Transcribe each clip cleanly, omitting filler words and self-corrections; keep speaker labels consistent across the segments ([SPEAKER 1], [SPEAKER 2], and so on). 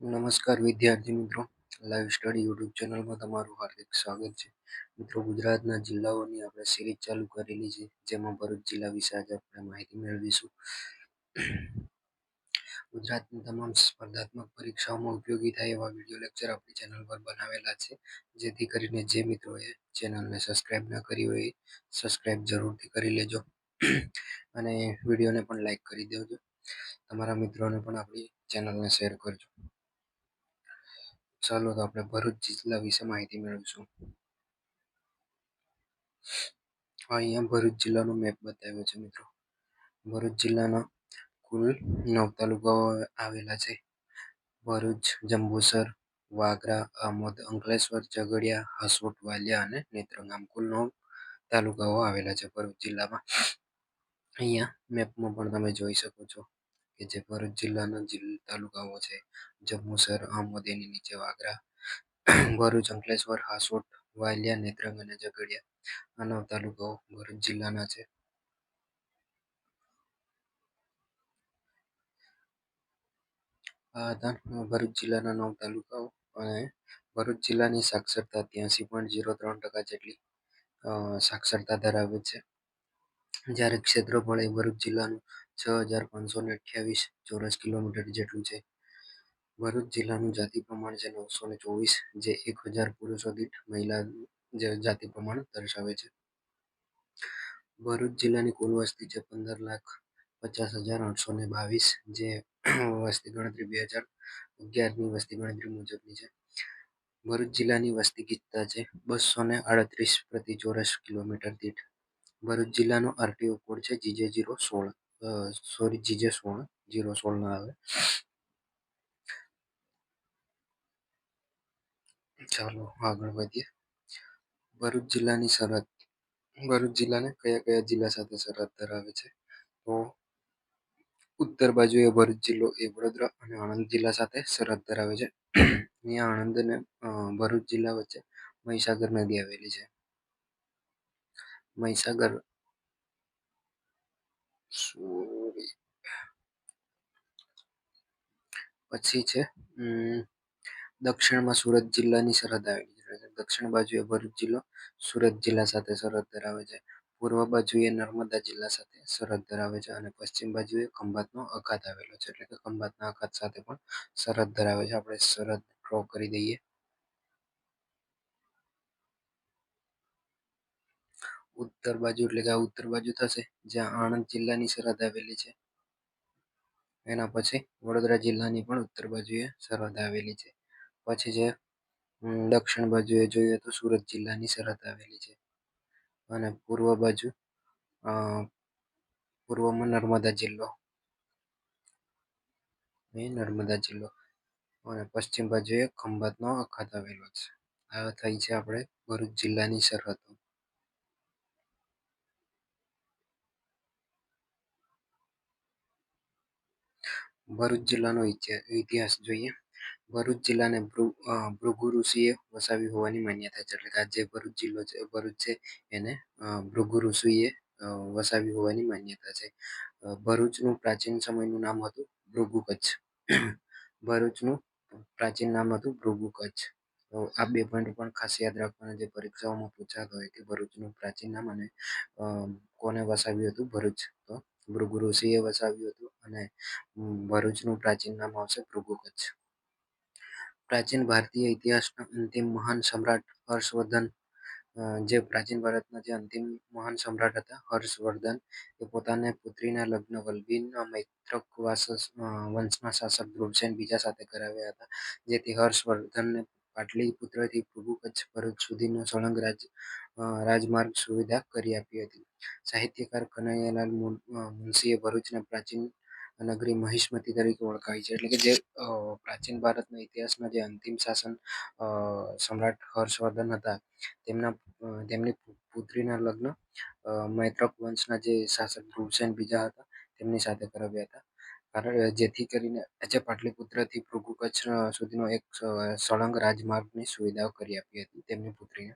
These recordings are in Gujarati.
[SPEAKER 1] નમસ્કાર વિદ્યાર્થી મિત્રો, લાઈવ સ્ટડી યુટ્યુબ ચેનલમાં તમારું હાર્દિક સ્વાગત છે. મિત્રો, ગુજરાતના જિલ્લાઓની આપણે સિરીઝ ચાલુ કરેલી છે, જેમાં ભરૂચ જિલ્લા વિશે આજે આપણે માહિતી મેળવીશું. ગુજરાતની તમામ સ્પર્ધાત્મક પરીક્ષાઓમાં ઉપયોગી થાય એવા વિડીયો લેક્ચર આપણી ચેનલ પર બનાવેલા છે, જેથી કરીને જે મિત્રોએ ચેનલને સબસ્ક્રાઇબ ન કરી હોય સબસ્ક્રાઇબ જરૂરથી કરી લેજો અને વિડીયોને પણ લાઈક કરી દેજો. તમારા મિત્રોને પણ આપણી ચેનલને શેર કરજો. ચાલો તો આપણે ભરૂચ જિલ્લા વિશે માહિતી મેળવીશું. અહીંયા ભરૂચ જિલ્લાનો મેપ બતાવ્યો છે મિત્રો. ભરૂચ જિલ્લાના કુલ 9 તાલુકાઓ આવેલા છે. ભરૂચ, જંબુસર, વાગરા, આમોદ, અંકલેશ્વર, ઝઘડિયા, હાસોટ, વાલિયા અને નેત્રંગ આમ કુલ 9 તાલુકાઓ આવેલા છે ભરૂચ જિલ્લામાં. અહીંયા મેપમાં પણ તમે જોઈ શકો છો કે જે ભરૂચ જિલ્લાના તાલુકાઓ છે: જંબુસર, આમોદ, એની નીચે વાગરા, ભરૂચ, અંકલેશ્વર, હાસોટ, વાલિયા, નેત્રંગ અને ઝઘડિયા. આ 9 તાલુકાઓ ભરૂચ જિલ્લાના છે. આ હતા ભરૂચ જિલ્લાના 9 તાલુકાઓ. અને ભરૂચ જિલ્લાની સાક્ષરતા 83.03% જેટલી સાક્ષરતા ધરાવે છે. જ્યારે ક્ષેત્રફળ એ ભરૂચ જિલ્લાનું 6,528 ચોરસ કિલોમીટર જેટલું છે. ભરૂચ જિલ્લાનું જાતિ પ્રમાણ છે 924, જે 1000 પુરુષો દીઠ મહિલા જાતિ પ્રમાણ દર્શાવે છે. ભરૂચ જિલ્લાની કુલ વસ્તી છે 15,50,822, જે વસ્તી ગણતરી 2011ની વસ્તી ગણતરી મુજબની છે. ભરૂચ જિલ્લાની વસ્તી ગીચતા છે 238 પ્રતિ ચોરસ કિલોમીટર દીઠ. ભરૂચ જિલ્લાનો આરટીઓ કોડ છે GJ016, GJ16 016 આવે. ચાલો આગળ વધીએ. ભરૂચ જિલ્લાની સરહદ. ભરૂચ જિલ્લાને કયા કયા જિલ્લા સાથે સરહદ ધરાવે છે? તો ઉત્તર બાજુએ ભરૂચ જિલ્લો એ વડોદરા અને આણંદ જિલ્લા સાથે સરહદ ધરાવે છે. અહીંયા આણંદ અને ભરૂચ જિલ્લા વચ્ચે મહીસાગર નદી આવેલી છે. મહીસાગર પછી છે દક્ષિણમાં સુરત જિલ્લાની સરહદ આવેલી છે. દક્ષિણ બાજુએ ભરૂચ જિલ્લો સુરત જિલ્લા સાથે સરહદ ધરાવે છે. પૂર્વ બાજુએ નર્મદા જિલ્લા સાથે સરહદ ધરાવે છે અને પશ્ચિમ બાજુએ ખંભાતનો અખાત આવેલો છે, એટલે કે ખંભાતના અખાત સાથે પણ સરહદ ધરાવે છે. આપણે સરહદ ડ્રો કરી દઈએ. ઉત્તર બાજુ એટલે કે આ ઉત્તર બાજુ થશે, જ્યાં આણંદ જિલ્લાની સરહદ આવેલી છે. એના પછી વડોદરા જિલ્લાની પણ ઉત્તર બાજુએ સરહદ આવેલી છે. પછી જે દક્ષિણ બાજુએ જોઈએ તો સુરત જિલ્લાની સરહદ આવેલી છે. અને પૂર્વમાં નર્મદા જિલ્લો અને પશ્ચિમ બાજુએ ખંભાતનો અખાત આવેલો છે. આ થઈ છે આપણે ભરૂચ જિલ્લાની સરહદો. ભરૂચ જિલ્લાનો ઇતિહાસ જોઈએ. ભરૂચ જિલ્લાને ભૃગુ ઋષિએ વસાવી હોવાની માન્યતા છે. એટલે કે આ જે ભરૂચ જિલ્લો છે, ભરૂચ છે, એને ભૃગુ ઋષિએ વસાવી હોવાની માન્યતા છે. ભરૂચનું પ્રાચીન સમયનું નામ હતું ભૃગુ કચ્છ. ભરૂચનું પ્રાચીન નામ હતું ભૃગુ કચ્છ. તો આ 2 પોઈન્ટ પણ ખાસ યાદ રાખવાના, જે પરીક્ષાઓમાં પૂછાતા હોય કે ભરૂચનું પ્રાચીન નામ અને કોને વસાવ્યું હતું ભરૂચ. તો ભૃગુ ઋષિએ વસાવ્યું હતું અને ભરૂચનું પ્રાચીન નામ આવશે ભૃગુ કચ્છ. પ્રાચીન ભારતીય ઇતિહાસના અંતિમ મહાન સમ્રાટ હર્ષવર્ધન, જે પ્રાચીન ભારતના જે અંતિમ મહાન સમ્રાટ હતા હર્ષવર્ધન, એ પોતાને પુત્રીના લગ્ન વલ્લભીના મૈત્રક વંશના શાસક ધ્રુવસેન બીજા સાથે કરાવ્યા હતા, જેથી હર્ષવર્ધનને પાટલીપુત્રથી ભૃગુ કચ્છ ભરૂચ સુધીનો સળંગ રાજમાર્ગ સુવિધા કરી આપી હતી. સાહિત્યકાર કનૈયાલાલ મુનશીએ ભરૂચને પ્રાચીન નગરી મહિષ્મતી તરીકે ઓળખાવી છે. એટલે કે જે પ્રાચીન ભારતના ઇતિહાસના જે અંતિમ શાસન સમ્રાટ હર્ષવર્ધન હતા, તેમની પુત્રીના લગ્ન મૈત્રક વંશના જે શાસક ધ્રુવસેન બીજા હતા તેમની સાથે કરાવ્યા હતા. જેથી કરીને જે પાટલીપુત્રથી ભૃગુ કચ્છ સુધીનો એક સળંગ રાજમાર્ગની સુવિધાઓ કરી આપી હતી તેમની પુત્રીને.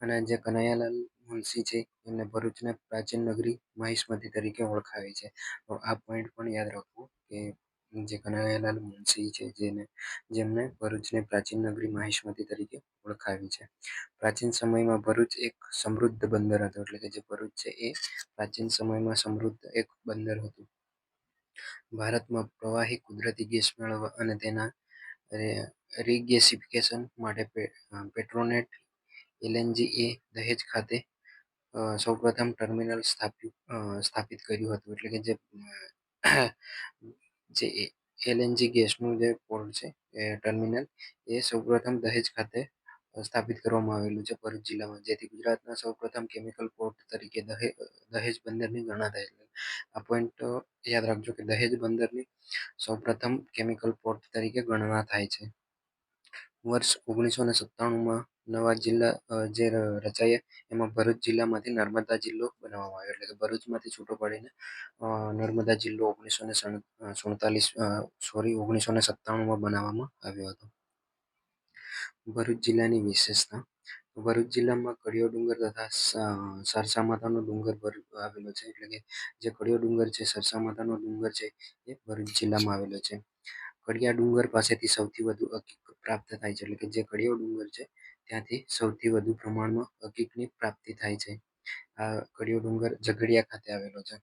[SPEAKER 1] અને જે કનૈયાલાલ મુનશી છે, એમને ભરૂચને પ્રાચીન નગરી મહિષ્મતી તરીકે ઓળખાવી છે. તો આ પોઈન્ટ પણ યાદ રાખવું કે જે કનૈયાલાલ મુનશી છે, જેમણે ભરૂચને પ્રાચીન નગરી માહિષ્મતી તરીકે ઓળખાવી છે. પ્રાચીન સમયમાં ભરૂચ એક સમૃદ્ધ બંદર હતું, એટલે કે જે ભરૂચ છે એ પ્રાચીન સમયમાં સમૃદ્ધ એક બંદર હતું. ભારતમાં પ્રવાહી કુદરતી ગેસ મેળવવા અને તેના રિગેસિફિકેશન માટે પેટ્રોનેટ એલએનજી એ દહેજ ખાતે સૌપ્રથમ ટર્મિનલ સ્થાપિત કર્યું હતું. એટલે કે જે એલએનજી ગેસનું જે પોર્ટ છે એ ટર્મિનલ એ સૌપ્રથમ દહેજ ખાતે સ્થાપિત કરવામાં આવેલું છે ભરૂચ જિલ્લામાં, જેથી ગુજરાતના સૌપ્રથમ કેમિકલ પોર્ટ તરીકે દહેજ બંદરની ગણાતા. આ પોઈન્ટ યાદ રાખજો કે દહેજ બંદરની સૌપ્રથમ કેમિકલ પોર્ટ તરીકે ગણના થાય છે. વર્ષ 1997માં નવા જિલ્લા જે રચાયા એમાં ભરૂચ જિલ્લામાંથી નર્મદા જિલ્લો બનાવવામાં આવ્યો. એટલે કે ભરૂચમાંથી છૂટો પડીને નર્મદા જિલ્લો 1997માં બનાવવામાં આવ્યો હતો. ભરૂચ જિલ્લાની વિશેષતા. ભરૂચ જિલ્લામાં કડિયો ડુંગર તથા સરસા માતાનો ડુંગર આવેલો છે. એટલે કે જે કડિયો ડુંગર છે, સરસા માતાનો ડુંગર છે એ ભરૂચ જિલ્લામાં આવેલો છે. કડિયા ડુંગર પાસેથી સૌથી વધુ હકીક પ્રાપ્ત થાય છે. એટલે કે જે કડિયો ડુંગર છે ત્યાંથી સૌથી વધુ પ્રમાણમાં હકીકની પ્રાપ્તિ થાય છે. આ કડિયો ડુંગર ઝઘડિયા ખાતે આવેલો છે.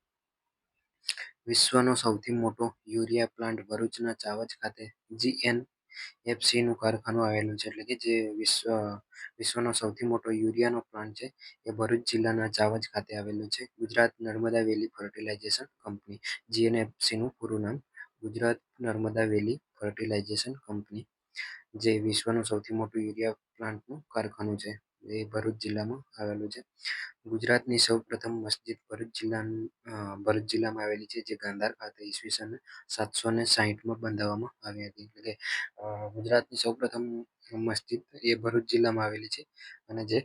[SPEAKER 1] વિશ્વનો સૌથી મોટો યુરિયા પ્લાન્ટ ભરૂચના ચાવજ ખાતે જીએનએફસીનું કારખાનું આવેલું છે. એટલે કે જે વિશ્વનો સૌથી મોટો યુરિયાનો પ્લાન્ટ છે એ ભરૂચ જિલ્લાના ચાવજ ખાતે આવેલું છે. ગુજરાત નર્મદા વેલી ફર્ટિલાઇઝેશન કંપની, જીએનએફસીનું પૂરું નામ ગુજરાત નર્મદા વેલી ફર્ટિલાઇઝેશન કંપની, જે વિશ્વનું સૌથી મોટું યુરિયા પ્લાન્ટનું કારખાનું છે, એ ભરૂચ જિલ્લામાં આવેલું છે. ગુજરાતની સૌપ્રથમ મસ્જિદ ભરૂચ જિલ્લામાં આવેલી છે, જે ગાંધાર ખાતે ઈસવીસન 760માં બંધાવવામાં આવી હતી. એટલે કે ગુજરાતની સૌપ્રથમ મસ્જિદ એ ભરૂચ જિલ્લામાં આવેલી છે અને જે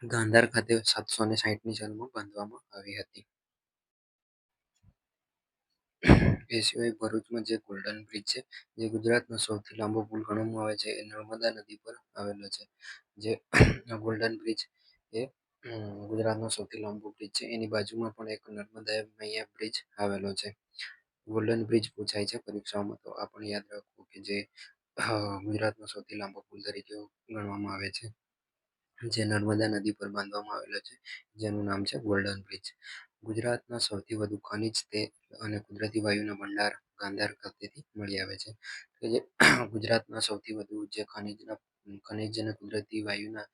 [SPEAKER 1] ગાંધાર ખાતે 760ની સાલમાં બાંધવામાં આવી હતી. એ સિવાય ભરૂચમાં જે ગોલ્ડન બ્રિજ છે, જે ગુજરાતનો સૌથી લાંબો પુલ ગણવામાં આવે છે, એ નર્મદા નદી પર આવેલો છે. જે ગોલ્ડન બ્રિજ એ ગુજરાતનો સૌથી લાંબો બ્રિજ છે. એની બાજુમાં પણ એક નર્મદા મૈયા બ્રિજ આવેલો છે. ગોલ્ડન બ્રિજ પૂછાય છે પરીક્ષાઓમાં, તો આ પણ યાદ રાખવું કે જે ગુજરાતનો સૌથી લાંબો પુલ તરીકે ગણવામાં આવે છે, જે નર્મદા નદી પર બાંધવામાં આવેલો છે, જેનું નામ છે ગોલ્ડન બ્રિજ. ગુજરાતના સૌથી વધુ ખનિજ તેલ અને કુદરતી વાયુના ભંડાર ગાંધાર ખાતેથી મળી આવે છે. કે જે ગુજરાતના સૌથી વધુ જે ખનિજ અને કુદરતી વાયુના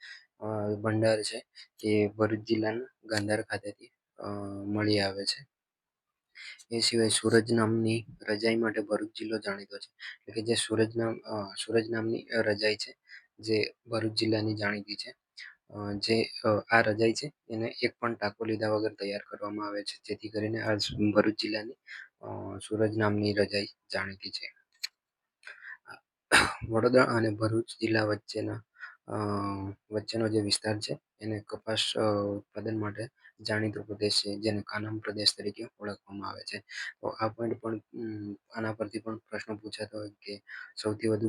[SPEAKER 1] ભંડાર છે એ ભરૂચ જિલ્લાના ગાંધાર ખાતેથી મળી આવે છે. એ સિવાય સૂરજ નામની રજાઈ માટે ભરૂચ જિલ્લો જાણીતો છે. એટલે કે જે સૂરજ નામની રજાઈ છે, જે ભરૂચ જિલ્લાની જાણીતી છે. જે આ રજાઈ છે એને એક પણ ટાંકો લીધા વગર તૈયાર કરવામાં આવે છે, જેથી કરીને આ ભરૂચ જિલ્લાની સૂરજ નામની રજાઈ જાણીતી છે. વડોદરા અને ભરૂચ જિલ્લા વચ્ચેનો જે વિસ્તાર છે એને કપાસ ઉત્પાદન માટે જાણીતો પ્રદેશ છે, જેને કાનમ પ્રદેશ તરીકે ઓળખવામાં આવે છે. તો આ પોઈન્ટ પણ આના પરથી પણ પ્રશ્ન પૂછાતો હોય કે સૌથી વધુ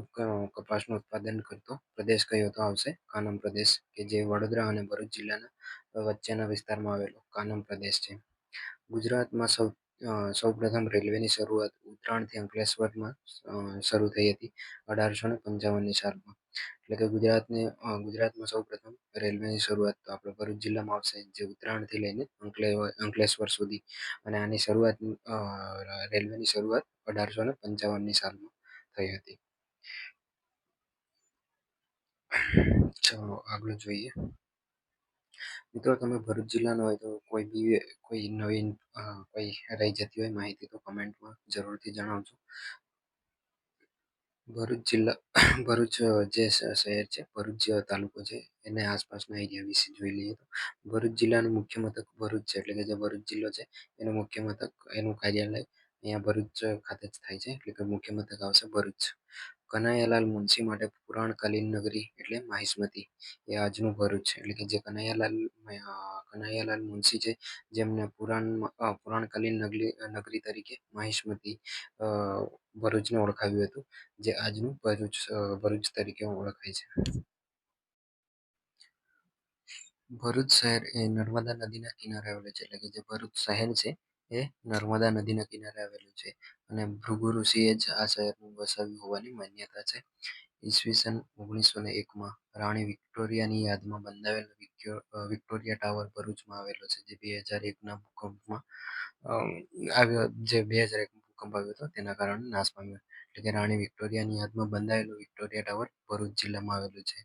[SPEAKER 1] કપાસનું ઉત્પાદન કરતો પ્રદેશ કયો, તો આવશે કાનમ પ્રદેશ, કે જે વડોદરા અને ભરૂચ જિલ્લાના વચ્ચેના વિસ્તારમાં આવેલો કાનમ પ્રદેશ છે. ગુજરાતમાં સૌપ્રથમ રેલવેની શરૂઆત ઉત્તરાયણથી અંકલેશ્વરમાં શરૂ થઈ હતી 1855ની સાલમાં. એટલે કે ગુજરાતમાં સૌપ્રથમ રેલવેની શરૂઆત તો આપણે ભરૂચ જિલ્લામાં આવશે, જે ઉત્તરાયણથી લઈને અંકલેશ્વર સુધી, અને આની શરૂઆત રેલવેની શરૂઆત 1855ની સાલમાં થઈ હતી. ચાલો આગળ જોઈએ. મિત્રો, તમે ભરૂચ જિલ્લાનો હોય તો કોઈ નવીન કોઈ રહી જતી હોય માહિતી તો કમેન્ટમાં જરૂરથી જણાવજો. ભરૂચ જે શહેર છે, ભરૂચ તાલુકો છે, એને આસપાસના એરિયા વિશે જોઈ લઈએ તો ભરૂચ જિલ્લાનું મુખ્ય મથક ભરૂચ છે. એટલે કે જે ભરૂચ જિલ્લો છે એનું મુખ્ય મથક, એનું કાર્યાલય અહીંયા ભરૂચ ખાતે જ થાય છે. એટલે કે મુખ્ય મથક આવશે ભરૂચ. કનૈયાલાલ મુનશી માટે પુરાણકાલીન નગરી એટલે માહિષ્મતી એ આજનું ભરૂચ છે. એટલે કે જે કનૈયાલાલ મુનશી છે, જેમને પુરાણકાલીન નગરી તરીકે માહિષ્મતી ભરૂચને ઓળખાવ્યું હતું, જે આજનું ભરૂચ તરીકે ઓળખાય છે. ભરૂચ શહેર એ નર્મદા નદીના કિનારે આવેલું છે. એટલે કે જે ભરૂચ શહેર છે એ નર્મદા નદીના કિનારે આવેલું છે અને ભૃગુ ઋષિએ જ આ શહેરનું વસાવ્યું હોવાની માન્યતા છે. ઈસવીસન 1901માં રાણી વિક્ટોરિયાની યાદમાં બંધાવેલ વિક્ટોરિયા ટાવર ભરૂચમાં આવેલો છે, જે 2001ના ભૂકંપમાં જે 2001 ભૂકંપ આવ્યો હતો તેના કારણે નાશ પામ્યો. એટલે કે રાણી વિક્ટોરિયાની યાદમાં બંધાયેલું વિક્ટોરિયા ટાવર ભરૂચ જિલ્લામાં આવેલું છે.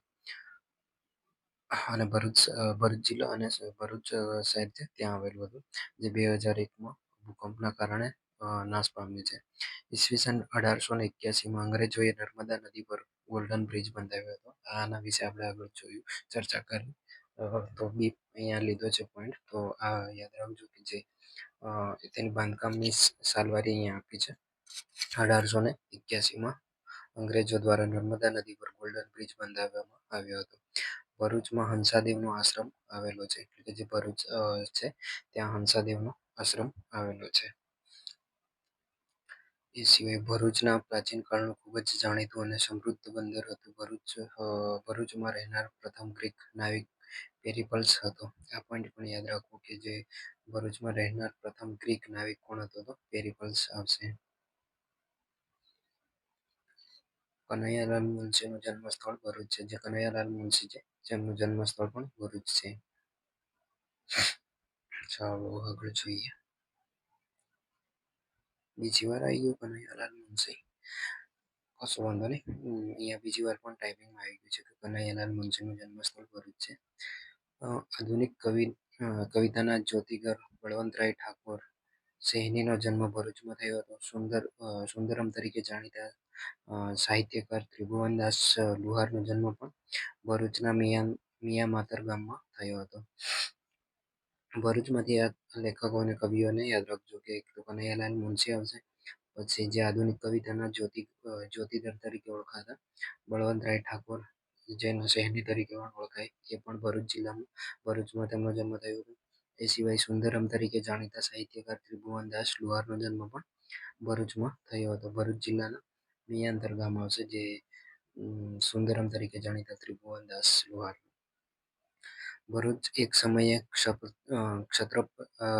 [SPEAKER 1] અને ભરૂચ જિલ્લો અને ભરૂચ શહેર છે ત્યાં આવેલું હતું, જે 2001માં ભૂકંપના કારણે નાશ પામ્યું છે. ઈસવીસન 1881માં અંગ્રેજોએ નર્મદા નદી પર ગોલ્ડન બ્રિજ બંધાવ્યો હતો. આના વિશે આપણે આગળ જોયું, ચર્ચા કરી. તો બી અહીંયા લીધો છે પોઈન્ટ, તો આ યાદ રાખજો કે જે તેની બાંધકામની સાલવારી અહીંયા આપી છે. 1881માં અંગ્રેજો દ્વારા નર્મદા નદી પર ગોલ્ડન બ્રિજ બંધાવવામાં આવ્યો હતો. ભરૂચમાં હંસાદેવનો આશ્રમ આવેલો છે, એટલે કે જે ભરૂચ છે ત્યાં હંસાદેવનો આશ્રમ આવેલો છે. એ સિવાય ભરૂચના પ્રાચીન કાળનું ખૂબ જ જાણીતું અને સમૃદ્ધ બંદર હતું. ભરૂચમાં રહેનાર પ્રથમ ગ્રીક નાવિક પેરિપલ્સ હતો. આ પોઈન્ટ પણ યાદ રાખવું કે જે ભરૂચમાં રહેનાર પ્રથમ ગ્રીક નાવિક કોણ હતો, તો પેરિપલ્સ આવશે. કનૈયાલાલ મુનશીનું જન્મસ્થળ ભરૂચ છે, જે કનૈયાલાલ મુનશી છે જેમનું જન્મસ્થળ પણ ભરૂચ છે. ચાલો આગળ જોઈએ. બીજી વાર આવી ગયું કનૈયાલાલ મુનશી, કશો વાંધો નહીં. અહીંયા બીજી વાર પણ ટાઈપિંગમાં આવી ગયું છે કે કનૈયાલાલ મુનશીનું જન્મસ્થળ ભરૂચ છે. આધુનિક કવિતાના જ્યોતિગર બળવંતરાય ઠાકોર સેહનીનો જન્મ ભરૂચમાં થયો હતો. સુંદરમ તરીકે જાણીતા સાહિત્યકાર ત્રિભુવનદાસ લુહારનો જન્મ પણ ભરૂચના મિયામાતર ગામમાં થયો હતો. ભરૂચમાંથી આ લેખકો અને કવિઓને યાદ રાખજો કે એક તો કનૈયાલાલ મુનશી આવશે, પછી જે આધુનિક કવિતાના જ્યોતિધર તરીકે ઓળખાતા બળવંતરાય ઠાકોર, જેને સહેની તરીકે પણ ઓળખાય, એ પણ ભરૂચ જિલ્લામાં ભરૂચમાં તેમનો જન્મ થયો હતો. એ સિવાય સુંદરમ તરીકે જાણીતા સાહિત્યકાર ત્રિભુવનદાસ લુહારનો જન્મ પણ ભરૂચમાં થયો હતો. ભરૂચ જિલ્લાના મિયાંતર ગામ આવશે, જે સુંદરમ તરીકે જાણીતા ત્રિભુવનદાસ લુહાર. ભરૂચ એક સમયે ક્ષત્રપ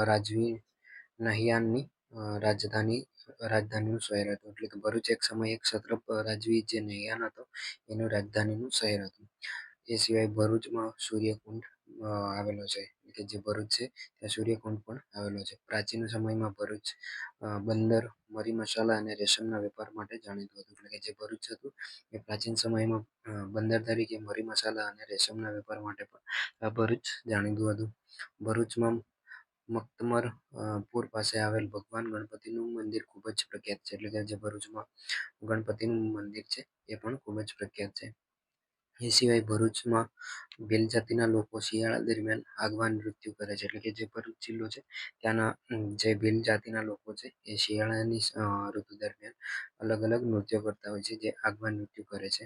[SPEAKER 1] રાજવી નહિયાનની રાજધાનીનું શહેર હતું. એટલે કે ભરૂચ એક સમયે ક્ષત્રપ રાજવી જે નહિયાન હતો એનું રાજધાનીનું શહેર હતું. એ સિવાય ભરૂચમાં સૂર્યકુંડ આવેલો છે, કે જે ભરૂચ છે ત્યાં સૂર્યકુંડ પણ આવેલો છે. પ્રાચીન સમયમાં ભરૂચ બંદર, મરી મસાલા અને રેશમના વેપાર માટે જાણીતું હતું. એટલે કે જે ભરૂચ હતું એ પ્રાચીન સમયમાં બંદર તરીકે મરી મસાલા અને રેશમના વેપાર માટે પણ આ ભરૂચ જાણીતું હતું. ભરૂચમાં મક્તમર પૂર પાસે આવેલ ભગવાન ગણપતિનું મંદિર ખૂબ જ પ્રખ્યાત છે. એટલે કે જે ભરૂચમાં ગણપતિનું મંદિર છે એ પણ ખૂબ જ પ્રખ્યાત છે. એ સિવાય ભરૂચમાં ભીલ જાતિના લોકો શિયાળા દરમિયાન આગવા નૃત્ય કરે છે. એટલે કે જે ભરૂચ જિલ્લો છે ત્યાંના જે ભીલ જાતિના લોકો છે એ શિયાળાની ઋતુ દરમિયાન અલગ અલગ નૃત્યો કરતા હોય છે, જે આગવા નૃત્ય કરે છે.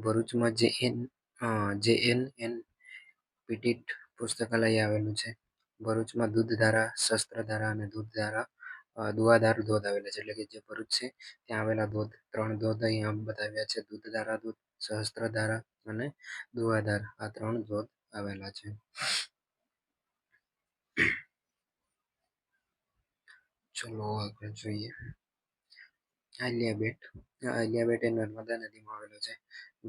[SPEAKER 1] ભરૂચમાં જે એન પીટીટ પુસ્તકાલય આવેલું છે. ભરૂચમાં દૂધધારા, શસ્ત્રધારા અને દુવાદાર ધોધ આવેલા છે. એટલે કે જે ભરૂચ છે ત્યાં આવેલા ધોધ, 3 ધોધ અહીંયા બતાવ્યા છે: દૂધધારા ધોધ, સહસ્ત્રધારા અને દુવાદાર. આ 3 ધોધ આવેલા છે. ચલો આગળ જોઈએ. આલિયા બેટ. આલિયા બેટ એ નર્મદા નદીમાં આવેલો છે.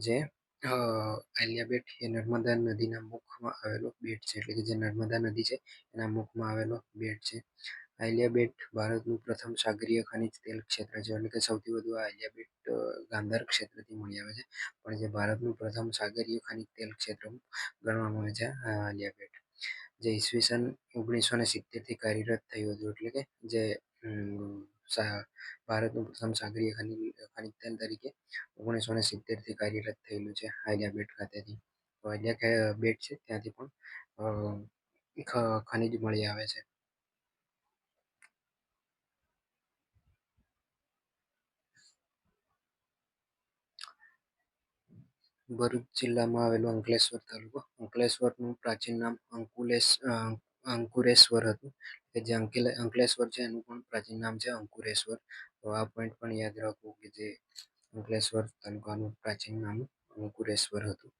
[SPEAKER 1] જે આલિયા બેટ એ નર્મદા નદીના મુખમાં આવેલો બેટ છે. એટલે કે જે નર્મદા નદી છે એના મુખમાં આવેલો બેટ છે. આલિયા બેટ ભારતનું પ્રથમ સાગરીય ખનિજ તેલ ક્ષેત્ર છે. એટલે કે સૌથી વધુ આલિયા બેટ ગાંધાર ક્ષેત્રથી મળી આવે છે, પણ જે ભારતનું પ્રથમ સાગરીય ખનિજ તેલ ક્ષેત્ર ગણવામાં આવે છે આલિયા બેટ, જે ઈસવીસન 1970થી કાર્યરત થયું હતું. એટલે કે જે ભારતનું પ્રથમ સાગરીય ખનિજ તેલ તરીકે 1970થી કાર્યરત થયેલું છે આલિયા બેટ ખાતેથી. તો આલિયા બેટ છે ત્યાંથી પણ ખનિજ મળી આવે છે. ભરૂચ જિલ્લામાં આવેલું અંકલેશ્વર તાલુકો. અંકલેશ્વરનું પ્રાચીન નામ અંકુરેશ્વર હતું, કે જે અંકલેશ્વર છે એનું પણ પ્રાચીન નામ છે અંકુરેશ્વર. તો આ પોઈન્ટ પણ યાદ રાખવું કે જે અંકલેશ્વર તાલુકાનું પ્રાચીન નામ અંકુરેશ્વર હતું.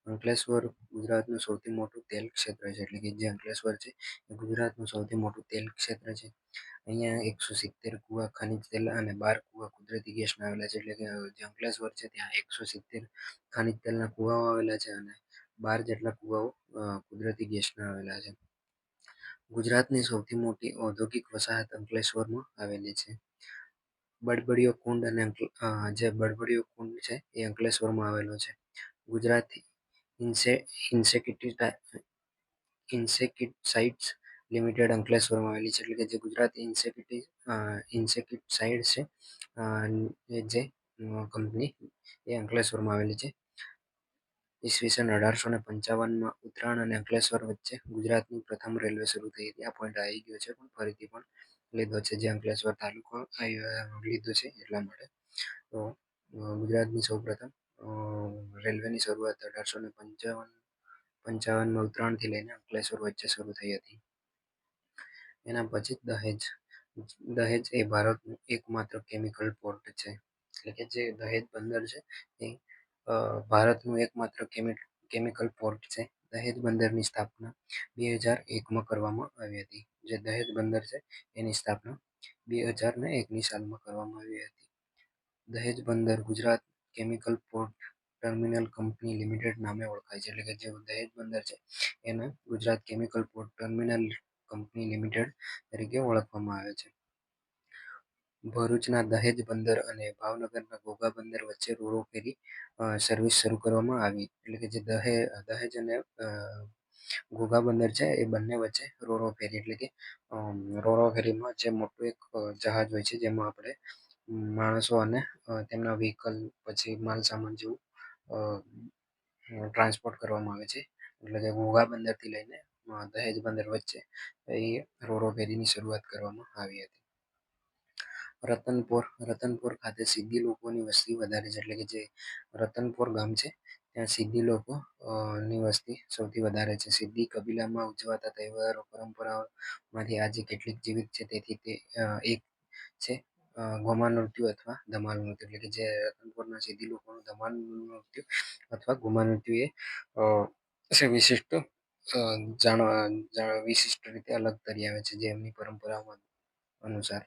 [SPEAKER 1] અંકલેશ્વર ગુજરાતનું સૌથી મોટું તેલ ક્ષેત્ર છે. એટલે કે જે અંકલેશ્વર છે એ ગુજરાતનું સૌથી મોટું તેલ ક્ષેત્ર છે. અહીંયા 170 કુવા ખનિજ તેલ અને 12 કુવા કુદરતી ગેસના આવેલા છે. એટલે કે જે અંકલેશ્વર છે ત્યાં 170 ખનિજ તેલના કુવાઓ આવેલા છે અને 12 જેટલા કુવાઓ કુદરતી ગેસના આવેલા છે. ગુજરાતની સૌથી મોટી ઔદ્યોગિક વસાહત અંકલેશ્વરમાં આવેલી છે. બડબડિયો કુંડ અને જે બડબડિયો કુંડ છે એ અંકલેશ્વરમાં આવેલો છે. ગુજરાત ઇન્સેક્ટિસાઇડ્સ લિમિટેડ અંકલેશ્વરમાં આવેલી છે. એટલે કે જે ગુજરાત ઇન્સેક્ટિસાઇડ છે એ જે કંપની એ અંકલેશ્વરમાં આવેલી છે. ઈસવીસન 1855માં ઉત્તરાયણ અને અંકલેશ્વર વચ્ચે ગુજરાતની પ્રથમ રેલવે શરૂ થઈ હતી. આ પોઈન્ટ આવી ગયો છે પણ ફરીથી પણ લીધો છે, જે અંકલેશ્વર તાલુકો લીધો છે એટલા માટે. તો ગુજરાતની સૌપ્રથમ રેલવેની શરૂઆત 1855માં ઉત્તરાયણથી લઈને અંકલેશ્વર વચ્ચે શરૂ થઈ હતી. એના પછી દહેજ. દહેજ એ ભારતનું એકમાત્ર કેમિકલ પોર્ટ છે. એટલે કે જે દહેજ બંદર છે એ ભારતનું એકમાત્ર કેમિકલ પોર્ટ છે. દહેજ બંદરની સ્થાપના 2001માં કરવામાં આવી હતી. જે દહેજ બંદર છે એની સ્થાપના 2001ની સાલમાં કરવામાં આવી હતી. દહેજ બંદર Gujarat chemical port terminal company limited નામે ઓળખાય છે. એટલે કે જે દહેજ બંદર છે એને Gujarat chemical port terminal company limited તરીકે ઓળખવામાં આવે છે. ભરૂચના દહેજ બંદર અને ભાવનગરના ઘોઘા બંદર વચ્ચે રોરો ફેરી સર્વિસ શરૂ કરવામાં આવી. એટલે કે જે દહેજ અને ઘોઘા બંદર છે એ બંને વચ્ચે રોરો ફેરી, એટલે કે રોરો ફેરીમાં જે મોટું એક જહાજ હોય છે જેમાં આપણે માણસો અને તેમના વ્હીકલ પછી માલ સામાન જેવું ટ્રાન્સપોર્ટ કરવામાં આવે છે. એટલે કે ઘોઘા બંદરથી લઈને દહેજ બંદર વચ્ચે એ રોરો ફેરીની શરૂઆત કરવામાં આવી હતી. રતનપુર ખાતે સિદ્દી લોકોની વસ્તી વધારે છે. એટલે કે જે રતનપુર ગામ છે ત્યાં સિદ્દી લોકો ની વસ્તી સૌથી વધારે છે. સિદ્દી કબીલામાં ઉજવાતા તહેવારો પરંપરાઓમાંથી આજે કેટલીક જીવિત છે. તેથી તે એક છે ગોમા નૃત્ય અથવા ધમાલ નૃત્ય. એટલે કે જે રતનપુરના સિદ્દી લોકોનું ધમાલ નૃત્ય અથવા ગોમા નૃત્ય એ વિશિષ્ટ રીતે અલગ તરી આવે છે જે એમની પરંપરાઓ અનુસાર.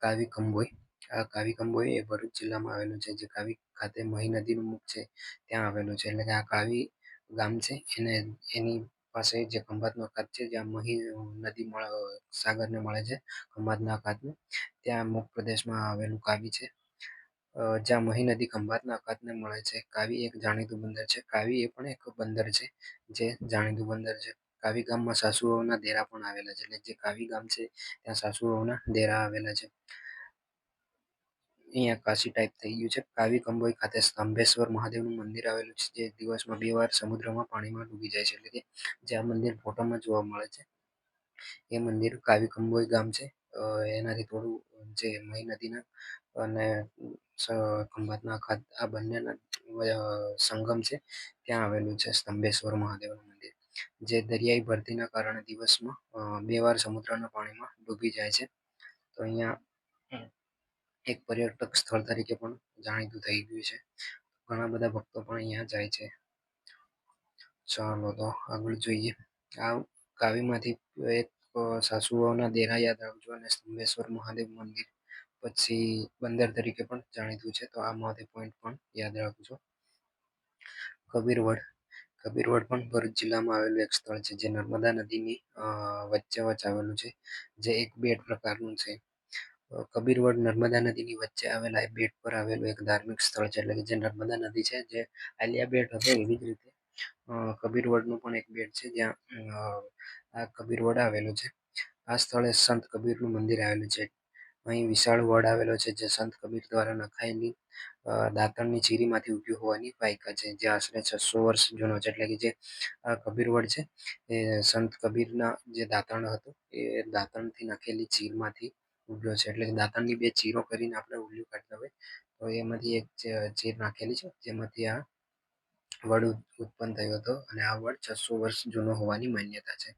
[SPEAKER 1] કાવી કંબોઈ. આ કાવી કંબોઈ એ ભરૂચ જિલ્લામાં આવેલું છે. જે કાવી ખાતે મહી નદીનું મુખ છે ત્યાં આવેલું છે. એટલે કે આ કાવી ગામ છે એની પાસે જે ખંભાતનો અખાત છે જ્યાં મહી નદી સાગરને મળે છે ખંભાતના અખાતને, ત્યાં મુખ પ્રદેશમાં આવેલું કાવી છે. જ્યાં મહી નદી ખંભાતના અખાતને મળે છે. કાવી એક જાણીતું બંદર છે. કાવી એ પણ એક બંદર છે જે જાણીતું બંદર છે. કાવી ગામમાં સાસુઓના દેરા પણ આવેલા છે. એટલે જે કાવી ગામ છે ત્યાં સાસુઓના દેરા આવેલા છે. અહીંયા કાશી ટાઈપ થઈ ગયું છે. કાવી કંબોઈ ખાતે સ્તંભેશ્વર મહાદેવનું મંદિર આવેલું છે જે દિવસમાં 2 વાર સમુદ્રમાં પાણીમાં ડૂબી જાય છે. એટલે કે જે આ મંદિર ફોટોમાં જોવા મળે છે એ મંદિર કાવી કંબોઈ ગામ છે. એનાથી થોડું જે મહી નદીના અને ખંભાતના અખાત આ બંનેના સંગમ છે ત્યાં આવેલું છે સ્તંભેશ્વર મહાદેવનું મંદિર, જે દરિયાઈ ભરતીના કારણે દિવસમાં 2 વાર સમુદ્રના પાણીમાં ડૂબી જાય છે. તો અહીંયા એક પર્યટક સ્થળ તરીકે પણ જાણીતું થઈ ગયું છે. ઘણા બધા ભક્તો પણ અહીંયા જાય છે. ચાલો તો આગળ જોઈએ. આ કાવીમાંથી એક સાસુઓના દેરા યાદ રાખજો અને સ્તંભેશ્વર મહાદેવ મંદિર પછી બંદર તરીકે પણ જાણીતું છે. તો આ મહત્વ પોઈન્ટ પણ યાદ રાખજો. કબીરવડ. કબીરવડ પણ ભરૂચ જિલ્લામાં આવેલું એક સ્થળ છે જે નર્મદા નદીની વચ્ચે આવેલું છે, જે એક બેટ પ્રકારનું છે. કબીરવડ નર્મદા નદીની વચ્ચે આવેલા બેટ પર આવેલું એક ધાર્મિક સ્થળ છે. એટલે કે જે નર્મદા નદી છે જે આલિયા બેટ હતો એવી જ રીતે કબીરવડનું પણ એક બેટ છે જ્યાં આ કબીરવડ આવેલું છે. આ સ્થળે સંત કબીરનું મંદિર આવેલું છે. અહીં વિશાળ વડ આવેલો છે જે સંત કબીર દ્વારા નખાયેલી દાતણની ચીરીમાંથી ઉગ્યો હોવાની વાયકા છે, જે આશરે 600 વર્ષ જૂનો છે. એટલે કે જે આ કબીરવડ છે એ સંત કબીરના જે દાતણ હતું એ દાતણથી નખેલી ચીરમાંથી ઉગ્યો છે. એટલે કે દાતણની 2 ચીરો કરીને આપણે ઉલ્યું કાઢતા હોય તો એમાંથી એક ચીર નાખેલી છે જેમાંથી આ વડ ઉત્પન્ન થયો હતો અને આ વડ 600 વર્ષ જૂનો હોવાની માન્યતા છે.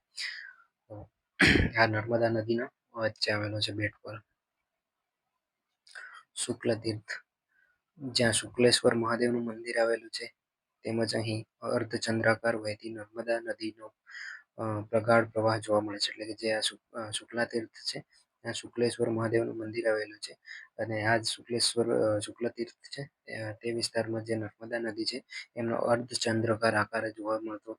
[SPEAKER 1] આ નર્મદા નદીના વચ્ચે આવેલો છે બેટ પર. શુક્લ તીર્થ. જ્યાં શુક્લેશ્વર મહાદેવનું મંદિર આવેલું છે તેમજ અહીં અર્ધચંદ્રાકાર વહેતી નર્મદા નદીનો પ્રગાઢ પ્રવાહ જોવા મળે છે. એટલે કે જે આ શુક્લા તીર્થ છે ત્યાં શુક્લેશ્વર મહાદેવનું મંદિર આવેલું છે. અને આ જ શુક્લ તીર્થ છે તે વિસ્તારમાં જે નર્મદા નદી છે એમનો અર્ધચંદ્રાકાર આકારે જોવા મળતો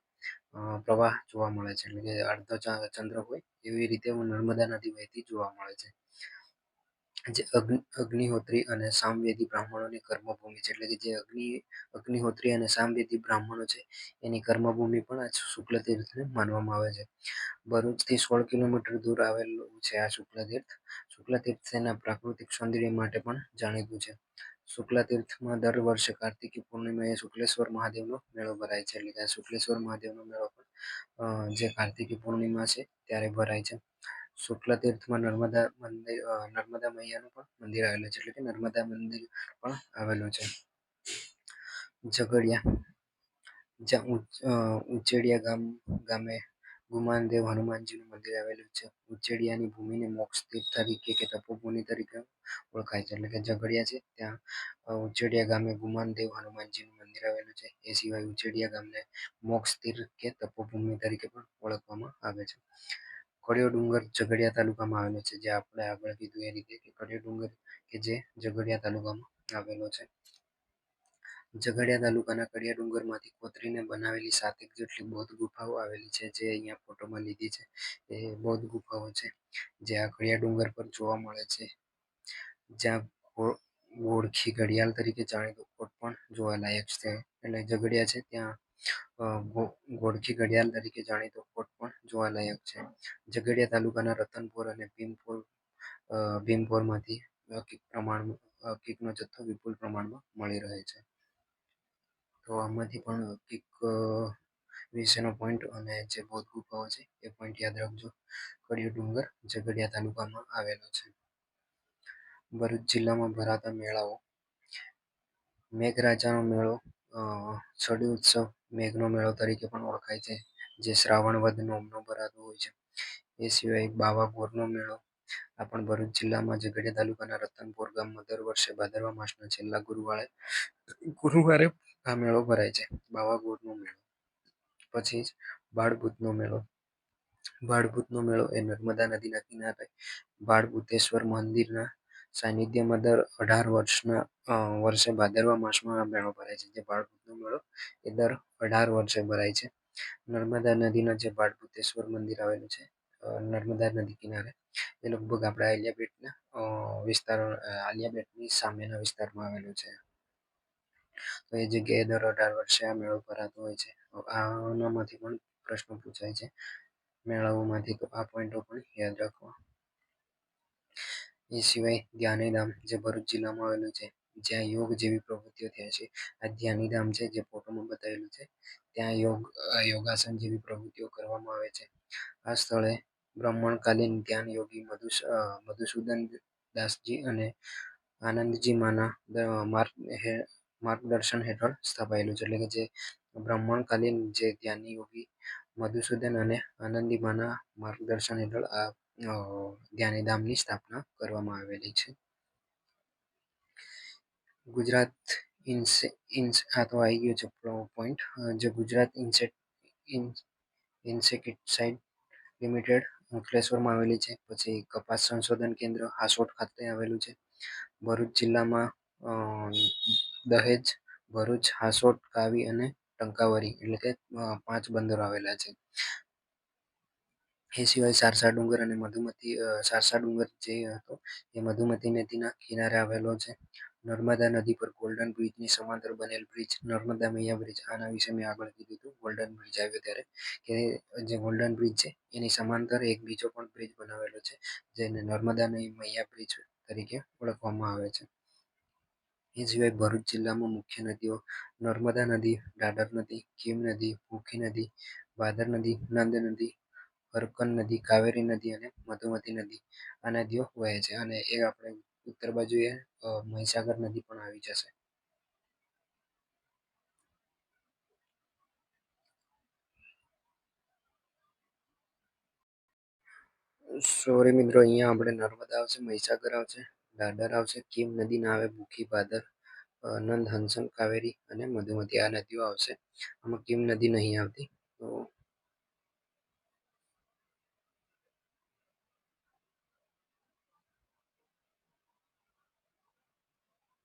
[SPEAKER 1] પ્રવાહ જોવા મળે છે. એટલે કે અડધો ચંદ્ર હોય એવી રીતે નર્મદા નદી વહેતી જોવા મળે છે. જે અગ્નિહોત્રી અને સામવેદી બ્રાહ્મણોની કર્મભૂમિ છે. એટલે કે જે અગ્નિહોત્રી અને સામવેદી બ્રાહ્મણો છે એની કર્મભૂમિ પણ આ શુક્લ તીર્થને માનવામાં આવે છે. ભરૂચથી 16 કિલોમીટર દૂર આવેલું છે આ શુક્લ તીર્થ. શુક્લ તીર્થ તેના પ્રાકૃતિક સૌંદર્ય માટે પણ જાણીતું છે. શુક્લ તીર્થમાં દર વર્ષે કાર્તિકી પૂર્ણિમાએ શુક્લેશ્વર મહાદેવનો મેળો ભરાય છે. એટલે કે આ શુક્લેશ્વર મહાદેવનો મેળો પણ જે કાર્તિકી પૂર્ણિમા છે ત્યારે ભરાય છે. શુક્લ તીર્થમાં નર્મદા મૈયાનું પણ મંદિર આવેલું છે. એટલે કે નર્મદા મંદિર પણ આવેલું છે. ઝઘડિયા જ્યાં ઉચેડિયા ગામે ગુમાનદેવ હનુમાનજીનું મંદિર આવેલું છે. ઉચેડિયાની ભૂમિને મોક્ષ તીર્થ તરીકે કે તપોભૂમિ તરીકે ઓળખાય છે. એટલે કે ઝઘડિયા છે ત્યાં ઉચેડિયા ગામે ગુમાનદેવ હનુમાનજીનું મંદિર આવેલું છે. એ સિવાય ઉચેડિયા ગામને મોક્ષ તીર્થ કે તપોભૂમિ તરીકે પણ ઓળખવામાં આવે છે. કડિયો ડુંગર ઝઘડિયા તાલુકામાં આવેલો છે. જે આપણે આગળ કીધું એ રીતે કે કડિયો ડુંગર કે જે ઝઘડિયા તાલુકામાં આવેલો છે. ઝઘડિયા તાલુકાના કડિયા ડુંગરમાંથી કોતરીને બનાવેલી 7 જેટલી બૌદ્ધ ગુફાઓ આવેલી છે. જે અહીંયા ફોટોમાં લીધી છે એ બૌદ્ધ ગુફાઓ છે જે આ કડિયા ડુંગર પર જોવા મળે છે. જ્યાં ગોળખી ઘડિયાળ તરીકે જાણીતું કોટ પણ જોવાલાયક છે. એટલે ઝઘડિયા છે ત્યાં ગોળખી ઘડિયાળ તરીકે જાણીતો કોટ પણ જોવાલાયક છે. ઝઘડિયા તાલુકાના રતનપુર અને ભીમપોરમાંથી કીકનો જથ્થો વિપુલ પ્રમાણમાં મળી રહે છે. તો આમાંથી પણ કીક વિશેનો પોઈન્ટ અને જે બૌદ્ધ ગુફાઓ છે એ પોઈન્ટ યાદ રાખજો. કડિયો ડુંગર ઝઘડિયા તાલુકામાં આવેલો છે. ભરૂચ જિલ્લામાં ભરાતા મેળાઓ. મેઘરાજાનો મેળો છડી ઉત્સવ મેઘનો મેળો તરીકે પણ ઓળખાય છે. જે શ્રાવણ વદ નોમનો ભરાતો હોય છે. એ સિવાય બાવાગોરનો મેળો આ પણ ભરૂચ જિલ્લામાં ઝઘડિયા તાલુકાના રતનપુર ગામમાં દર વર્ષે ભાદરવા માસના છેલ્લા ગુરુવારે આ મેળો ભરાય છે. બાવાગોરનો મેળો. પછી બાળભૂતનો મેળો. બાળભૂતનો મેળો એ નર્મદા નદીના કિનારે બાળભૂતેશ્વર મંદિરના સાનિધ્યમાં દર 18 વર્ષે ભાદરવા માસમાં આ મેળો ભરાય છે. જે બાળભૂતનો મેળો એ દર 18 વર્ષે ભરાય છે. નર્મદા નદીના જે બાળભૂતેશ્વર મંદિર આવેલું છે નર્મદા નદી કિનારે એ લગભગ આપણા આલિયા બેટની સામેના વિસ્તારમાં આવેલું છે. તો એ જગ્યાએ દર 18 વર્ષે આ મેળો ભરાતો હોય છે. આનામાંથી પણ પ્રશ્નો પૂછાય છે મેળાઓમાંથી, તો આ પોઈન્ટો પણ યાદ રાખવા. એ સિવાય ધ્યાનીધામ જે ભરૂચ જિલ્લામાં આવેલું છે જ્યાં યોગ જેવી પ્રવૃત્તિઓ થાય છે. આ ધ્યાનીધામ છે જે ફોટોમાં બતાવેલું છે ત્યાં યોગાસન જેવી પ્રવૃત્તિઓ કરવામાં આવે છે. આ સ્થળે બ્રાહ્મણકાલીન ધ્યાન યોગી મધુસૂદન દાસજી અને આનંદજી માના માર્ગદર્શન હેઠળ સ્થાપાયેલું છે. એટલે કે જે બ્રાહ્મણકાલીન જે ધ્યાની યોગી મધુસૂદન અને આનંદી માના માર્ગદર્શન હેઠળ આ ધ્યાનીધામની સ્થાપના કરવામાં આવેલી છે. ગુજરાત આ તો આવી ગયો છે પોઈન્ટ. જે ગુજરાત ઇન્સેક્ટિસાઇડ લિમિટેડ અંકલેશ્વરમાં આવેલી છે. પછી કપાસ સંશોધન કેન્દ્ર હાસોટ ખાતે આવેલું છે. ભરૂચ જિલ્લામાં દહેજ, ભરૂચ, હાસોટ, કાવી અને ટંકાવરી એટલે કે 5 બંદરો આવેલા છે. એ સિવાય સારસા ડુંગર અને સારસા ડુંગર જે હતો એ મધુમતી નદીના કિનારે આવેલો છે. નર્મદા નદી પર ગોલ્ડન બ્રિજની સમાંતર બનેલ બ્રિજ નર્મદા મૈયા બ્રિજ. આના વિશે મેં આગળ કીધું હતું ગોલ્ડન બ્રિજ આવ્યો ત્યારે કે જે ગોલ્ડન બ્રિજ છે એની સમાંતર એક બીજો પણ બ્રિજ બનાવેલો છે જેને નર્મદા મૈયા બ્રિજ તરીકે ઓળખવામાં આવે છે. એ સિવાય ભરૂચ જિલ્લામાં મુખ્ય નદીઓ નર્મદા નદી, દાદર નદી, કીમ નદી, ભૂખી નદી, ભાદર નદી, નંદ નદી, હરકન નદી, કાવેરી નદી અને મધુમતી નદી આ નદીઓ વહે છે. અને એ આપણે ઉત્તર બાજુએ મહીસાગર નદી પણ આવી જશે. સોરી મિત્રો, અહીંયા આપણે નર્મદા આવશે, મહીસાગર આવશે, દાદર આવશે, કીમ નદી ના આવે, ભૂખી, ભાદર, નંદ, હંસન, કાવેરી અને મધુમતી આ નદીઓ આવશે. આમાં કીમ નદી નહીં આવતી. તો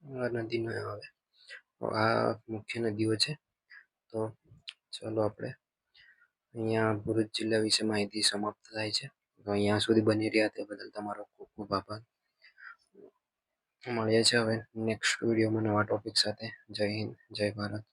[SPEAKER 1] આ નદી ન આવે. તો આ મુખ્ય નદીઓ છે. તો ચાલો આપણે અહીંયા ભરૂચ જિલ્લા વિશે માહિતી સમાપ્ત થાય છે. તો અહીંયા સુધી બની રહ્યા તે બદલ તમારો ખૂબ ખૂબ આભાર. મળીએ છીએ હવે નેક્સ્ટ વિડીયોમાં નવા ટોપિક સાથે. જય હિન્દ, જય ભારત.